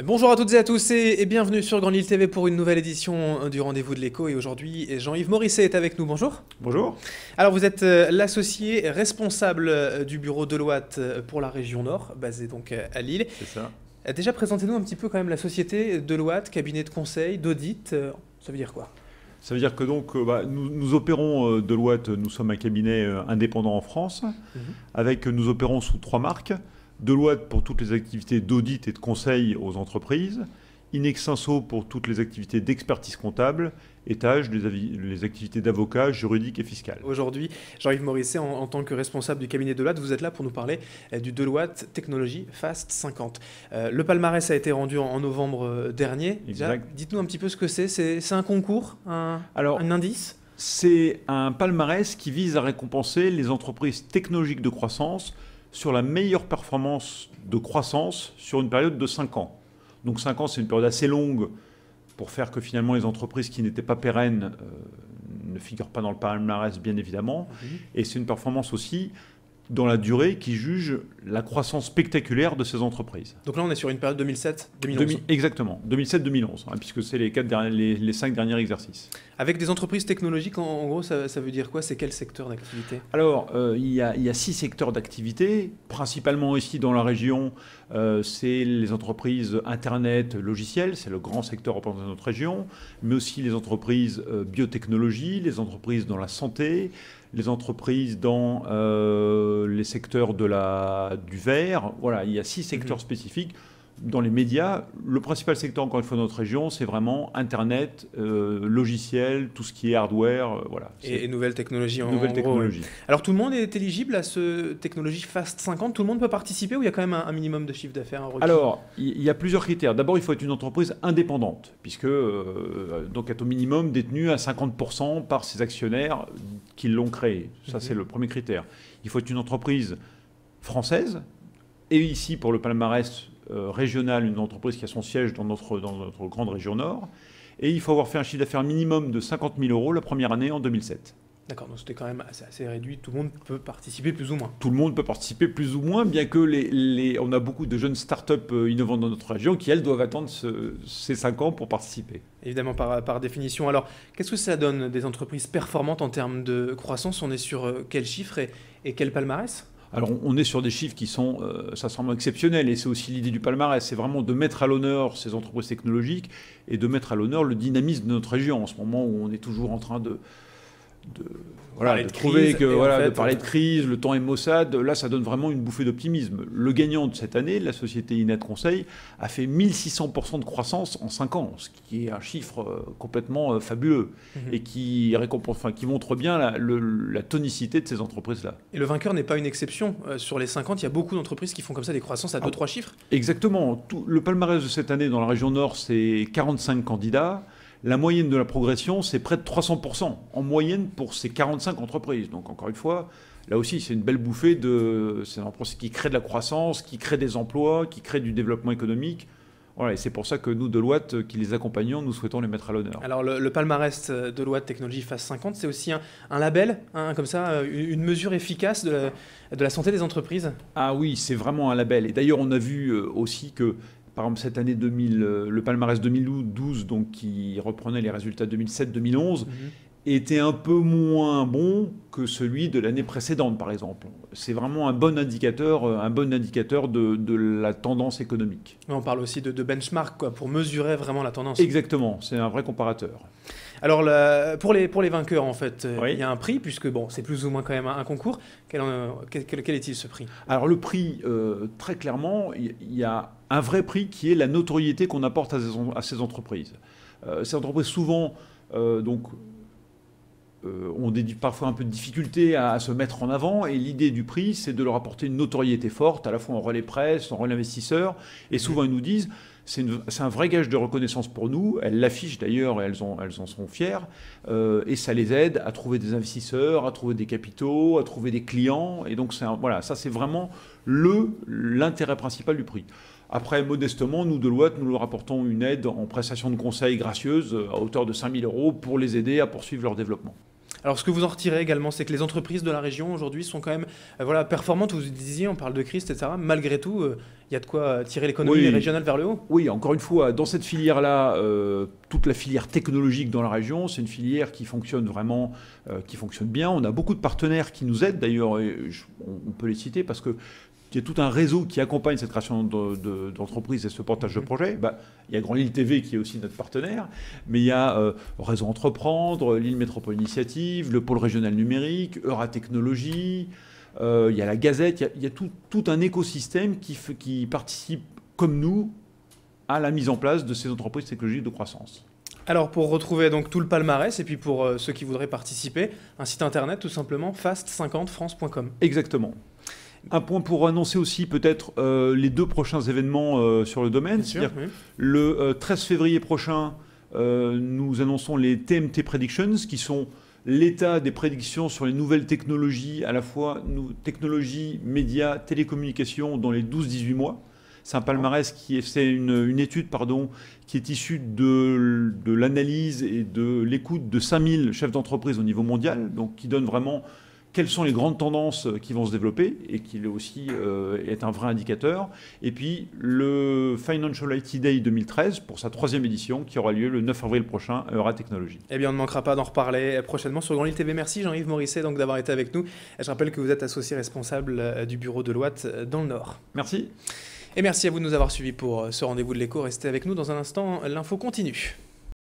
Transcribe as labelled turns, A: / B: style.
A: Bonjour à toutes et à tous et bienvenue sur Grande Île TV pour une nouvelle édition du Rendez-vous de l'Écho. Et aujourd'hui, Jean-Yves Morisset est avec nous. Bonjour.
B: Bonjour.
A: Alors, vous êtes l'associé responsable du bureau Deloitte pour la région Nord, basé donc à Lille.
B: C'est ça.
A: Déjà, présentez-nous un petit peu quand même la société Deloitte, cabinet de conseil, d'audit. Ça veut dire quoi?
B: Ça veut dire que donc nous opérons Deloitte, nous sommes un cabinet indépendant en France, nous opérons sous 3 marques. Deloitte pour toutes les activités d'audit et de conseil aux entreprises, Inextinso pour toutes les activités d'expertise comptable, et Tage les activités d'avocat, juridique et fiscal.
A: Aujourd'hui, Jean-Yves Morisset, en tant que responsable du cabinet Deloitte, vous êtes là pour nous parler du Deloitte Technology Fast 50. Le palmarès a été rendu en novembre dernier. Dites-nous un petit peu ce que c'est. C'est un concours, un indice?
B: C'est un palmarès qui vise à récompenser les entreprises technologiques de croissance sur la meilleure performance de croissance sur une période de 5 ans. Donc 5 ans, c'est une période assez longue pour faire que finalement les entreprises qui n'étaient pas pérennes ne figurent pas dans le palmarès, bien évidemment. Et c'est une performance aussi dans la durée qui juge la croissance spectaculaire de ces entreprises.
A: Donc là, on est sur une période 2007-2011.
B: Exactement, 2007-2011, puisque c'est les 5 derniers exercices.
A: Avec des entreprises technologiques, en gros, ça veut dire quoi? C'est quel secteur d'activité?
B: Alors, il y a 6 secteurs d'activité, principalement ici dans la région. C'est les entreprises Internet, logiciels, c'est le grand secteur représentant de notre région, mais aussi les entreprises biotechnologie, les entreprises dans la santé, les entreprises dans les secteurs du verre. Voilà, il y a 6 secteurs spécifiques. Dans les médias, le principal secteur, encore une fois, de notre région, c'est vraiment Internet, logiciel, tout ce qui est hardware. Voilà.
A: Et nouvelles technologies en
B: nouvelles technologies.
A: Gros. Alors, tout le monde est éligible à ce Technology Fast 50? Tout le monde peut participer ou il y a quand même un minimum de chiffre d'affaires?
B: Alors, il y a plusieurs critères. D'abord, il faut être une entreprise indépendante, puisque donc être au minimum détenue à 50% par ses actionnaires qui l'ont créée. Ça, c'est le premier critère. Il faut être une entreprise française, et ici, pour le palmarès régional, une entreprise qui a son siège dans notre grande région Nord. Et il faut avoir fait un chiffre d'affaires minimum de 50 000 € la première année en 2007.
A: D'accord, donc c'était quand même assez réduit. Tout le monde peut participer plus ou moins.
B: Tout le monde peut participer plus ou moins, bien que on a beaucoup de jeunes start-up innovantes dans notre région qui, elles, doivent attendre ces 5 ans pour participer.
A: Évidemment, par définition. Alors, qu'est-ce que ça donne des entreprises performantes en termes de croissance? On est sur quel chiffre et quel palmarès?
B: Alors, on est sur des chiffres qui sont, ça semble exceptionnel, et c'est aussi l'idée du palmarès, c'est vraiment de mettre à l'honneur ces entreprises technologiques et de mettre à l'honneur le dynamisme de notre région, en ce moment où on est toujours en train de parler de crise, le temps est maussade. Là, ça donne vraiment une bouffée d'optimisme. Le gagnant de cette année, la société Inet Conseil, a fait 1600% de croissance en 5 ans, ce qui est un chiffre complètement fabuleux et qui montre bien la tonicité de ces entreprises-là.
A: Et le vainqueur n'est pas une exception. Sur les 50, il y a beaucoup d'entreprises qui font comme ça des croissances à 2-3 chiffres.
B: Exactement. Le palmarès de cette année dans la région Nord, c'est 45 candidats. La moyenne de la progression, c'est près de 300% en moyenne pour ces 45 entreprises. Donc encore une fois, là aussi, c'est une belle bouffée c'est une entreprise qui crée de la croissance, qui crée des emplois, qui crée du développement économique. Voilà, et c'est pour ça que nous, Deloitte, qui les accompagnons, nous souhaitons les mettre à l'honneur.
A: Alors le palmarès Deloitte Technology Fast 50, c'est aussi un label, comme ça, une mesure efficace de la santé des entreprises?
B: Ah oui, c'est vraiment un label. Et d'ailleurs, on a vu aussi que par exemple, cette année 2000, le palmarès 2012, donc, qui reprenait les résultats 2007-2011, était un peu moins bon que celui de l'année précédente, par exemple. C'est vraiment un bon indicateur de la tendance économique.
A: On parle aussi de benchmark, quoi, pour mesurer vraiment la tendance.
B: Exactement, c'est un vrai comparateur.
A: Alors, pour les vainqueurs, en fait, il y a un prix, puisque bon, c'est plus ou moins quand même un concours. Quel est-il, ce prix? Alors,
B: le prix, très clairement, il y a un vrai prix qui est la notoriété qu'on apporte à ces entreprises. Ces entreprises, souvent, ont parfois un peu de difficulté à se mettre en avant, et l'idée du prix, c'est de leur apporter une notoriété forte, à la fois en relais presse, en relais investisseurs, et souvent ils nous disent, c'est un vrai gage de reconnaissance pour nous, elles l'affichent d'ailleurs et elles en sont fières, et ça les aide à trouver des investisseurs, à trouver des capitaux, à trouver des clients, et donc voilà, ça c'est vraiment l'intérêt principal du prix. Après, modestement, nous, Deloitte, nous leur apportons une aide en prestation de conseil gracieuse à hauteur de 5 000 € pour les aider à poursuivre leur développement.
A: Alors ce que vous en retirez également, c'est que les entreprises de la région aujourd'hui sont quand même voilà, performantes. Vous disiez, on parle de crise, etc. Malgré tout, il y a de quoi tirer l'économie régionale vers le haut.
B: Oui, encore une fois, dans cette filière-là, toute la filière technologique dans la région, c'est une filière qui fonctionne vraiment, qui fonctionne bien. On a beaucoup de partenaires qui nous aident, d'ailleurs, on peut les citer parce que il y a tout un réseau qui accompagne cette création d'entreprises et ce portage de projet. Il y a Grand Lille TV qui est aussi notre partenaire, mais il y a Réseau Entreprendre, Lille Métropole Initiative, le pôle régional numérique, Euratechnologie, il y a la Gazette, il y a tout un écosystème qui participe, comme nous, à la mise en place de ces entreprises technologiques de croissance.
A: Alors pour retrouver donc tout le palmarès et puis pour ceux qui voudraient participer, un site internet tout simplement fast50france.com.
B: Exactement. Un point pour annoncer aussi peut-être les 2 prochains événements sur le domaine.
A: Bien sûr, oui.
B: Le 13 février prochain, nous annonçons les TMT Predictions, qui sont l'état des prédictions sur les nouvelles technologies, à la fois technologies, médias, télécommunications dans les 12-18 mois. C'est un palmarès c'est une étude qui est issue de l'analyse et de l'écoute de 5000 chefs d'entreprise au niveau mondial, donc qui donne vraiment quelles sont les grandes tendances qui vont se développer et qui aussi est un vrai indicateur. Et puis le Financial IT Day 2013 pour sa 3e édition qui aura lieu le 9 avril prochain à Euratechnologie.
A: Eh bien, on ne manquera pas d'en reparler prochainement sur Grand Lille TV. Merci Jean-Yves Morisset donc d'avoir été avec nous. Et je rappelle que vous êtes associé responsable du bureau Deloitte dans le Nord.
B: Merci.
A: Et merci à vous de nous avoir suivis pour ce rendez-vous de l'écho. Restez avec nous dans un instant, l'info continue.